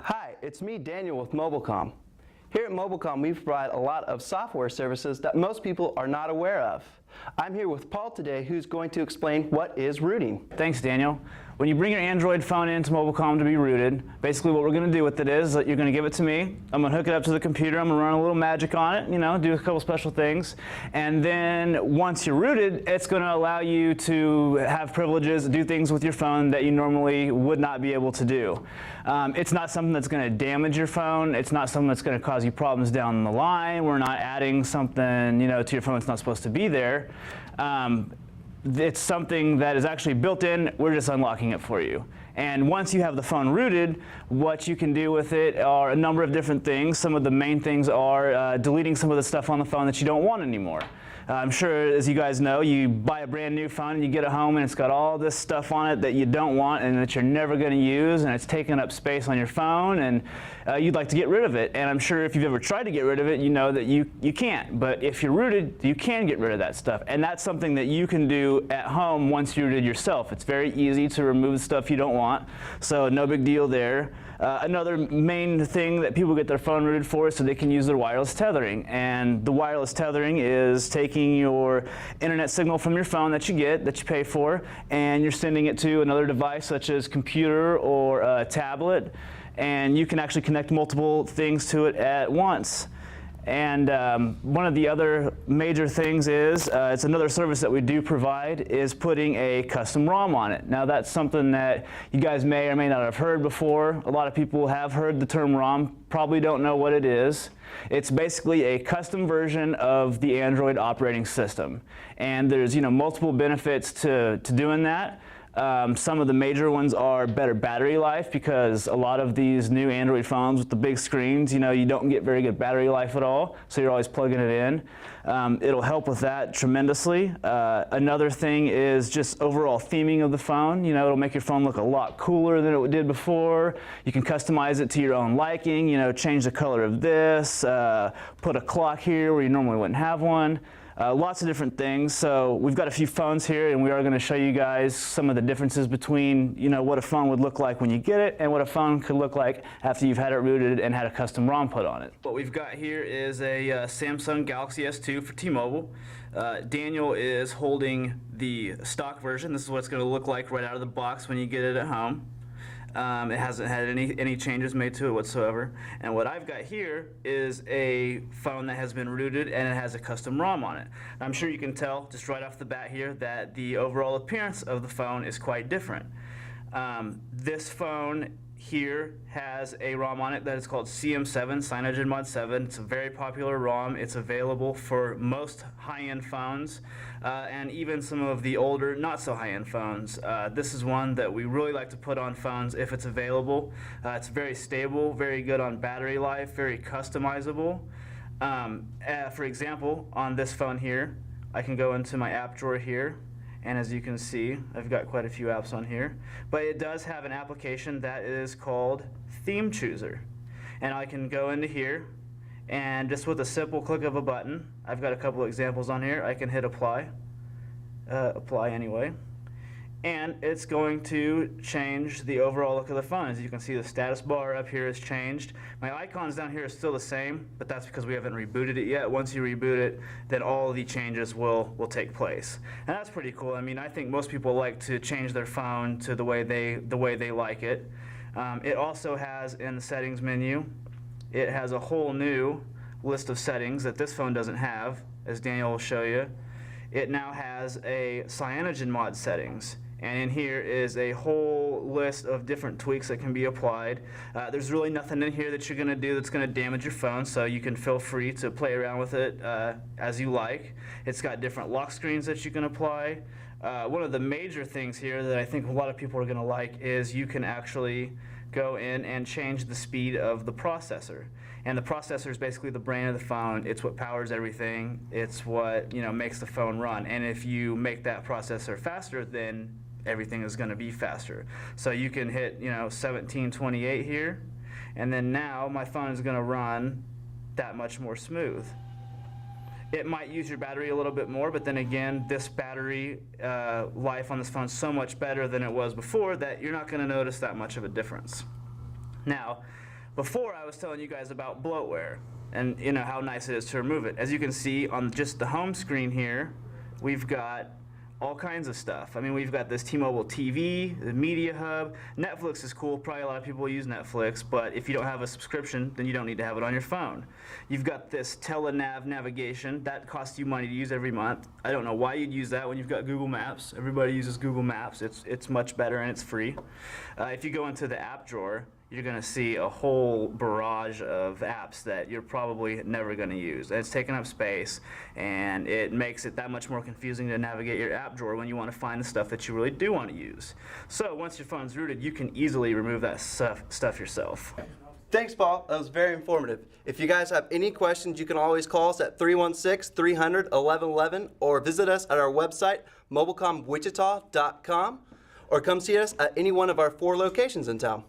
Hi, it's me, Daniel, with Mobilcom. Here at Mobilcom, we provide a lot of software services that most people are not aware of. I'm here with Paul today, who's going to explain what is rooting. Thanks, Daniel. When you bring your Android phone into Mobilcom to be rooted, basically what we're going to do with it is that you're going to give it to me. I'm going to hook it up to the computer. I'm going to run a little magic on it, do a couple special things. And then once you're rooted, it's going to allow you to have privileges, do things with your phone that you normally would not be able to do. It's not something that's going to damage your phone. It's not something that's going to cause you problems down the line. We're not adding something, to your phone that's not supposed to be there. It's something that is actually built in. We're just unlocking it for you. And once you have the phone rooted, what you can do with it are a number of different things. Some of the main things are deleting some of the stuff on the phone that you don't want anymore. I'm sure, as you guys know, you buy a brand new phone and you get it home and it's got all this stuff on it that you don't want and that you're never going to use, and it's taking up space on your phone, and you'd like to get rid of it. And I'm sure if you've ever tried to get rid of it, you know that you can't. But if you're rooted, you can get rid of that stuff. And that's something that you can do at home once you're rooted yourself. It's very easy to remove the stuff you don't want, so no big deal there. Another main thing that people get their phone rooted for is so they can use their wireless tethering. And the wireless tethering is taking your internet signal from your phone that you get, that you pay for, and you're sending it to another device such as computer or a tablet, and you can actually connect multiple things to it at once. And one of the other major things is, it's another service that we do provide, is putting a custom ROM on it. Now that's something that you guys may or may not have heard before. A lot of people have heard the term ROM, probably don't know what it is. It's basically a custom version of the Android operating system. And there's multiple benefits to doing that. Some of the major ones are better battery life, because a lot of these new Android phones with the big screens, you don't get very good battery life at all, so you're always plugging it in. It'll help with that tremendously. Another thing is just overall theming of the phone. It'll make your phone look a lot cooler than it did before. You can customize it to your own liking, change the color of this, put a clock here where you normally wouldn't have one. Lots of different things. So we've got a few phones here, and we are going to show you guys some of the differences between what a phone would look like when you get it and what a phone could look like after you've had it rooted and had a custom ROM put on it. What we've got here is a Samsung Galaxy S2 for T-Mobile. Daniel is holding the stock version. This is what it's going to look like right out of the box when you get it at home. It hasn't had any changes made to it whatsoever. And what I've got here is a phone that has been rooted, and it has a custom ROM on it. I'm sure you can tell just right off the bat here that the overall appearance of the phone is quite different. This phone here has a ROM on it that is called CM7, CyanogenMod 7. It's a very popular ROM. It's available for most high-end phones and even some of the older, not so high-end phones. This is one that we really like to put on phones if it's available. It's very stable, very good on battery life, very customizable. For example, on this phone here, I can go into my app drawer here, and as you can see, I've got quite a few apps on here. But it does have an application that is called Theme Chooser. And I can go into here, and just with a simple click of a button, I've got a couple of examples on here. I can hit apply, apply anyway. And it's going to change the overall look of the phone. As you can see, the status bar up here has changed. My icons down here are still the same, but that's because we haven't rebooted it yet. Once you reboot it, then all of the changes will take place. And that's pretty cool. I mean, I think most people like to change their phone to the way they like it. It also has, in the settings menu, it has a whole new list of settings that this phone doesn't have, as Daniel will show you. It now has a CyanogenMod settings. And in here is a whole list of different tweaks that can be applied. There's really nothing in here that you're going to do that's going to damage your phone, so you can feel free to play around with it as you like. It's got different lock screens that you can apply. One of the major things here that I think a lot of people are going to like is you can actually go in and change the speed of the processor. And the processor is basically the brain of the phone. It's what powers everything. It's what makes the phone run. And if you make that processor faster, then everything is going to be faster. So you can hit 1728 here, and then now my phone is going to run that much more smooth. It might use your battery a little bit more, but then again, this battery life on this phone is so much better than it was before that you're not going to notice that much of a difference. Now, Before I was telling you guys about bloatware and how nice it is to remove it. As you can see on just the home screen here, we've got all kinds of stuff. I mean, we've got this T-Mobile TV, the Media Hub. Netflix is cool. Probably a lot of people use Netflix, but if you don't have a subscription, then you don't need to have it on your phone. You've got this telenav navigation. That costs you money to use every month. I don't know why you'd use that when you've got Google Maps. Everybody uses Google Maps. It's much better and it's free. If you go into the app drawer, you're going to see a whole barrage of apps that you're probably never going to use. It's taking up space, and it makes it that much more confusing to navigate your app drawer when you want to find the stuff that you really do want to use. So once your phone's rooted, you can easily remove that stuff yourself. Thanks, Paul. That was very informative. If you guys have any questions, you can always call us at 316-300-1111 or visit us at our website, mobilcomwichita.com, or come see us at any one of our 4 locations in town.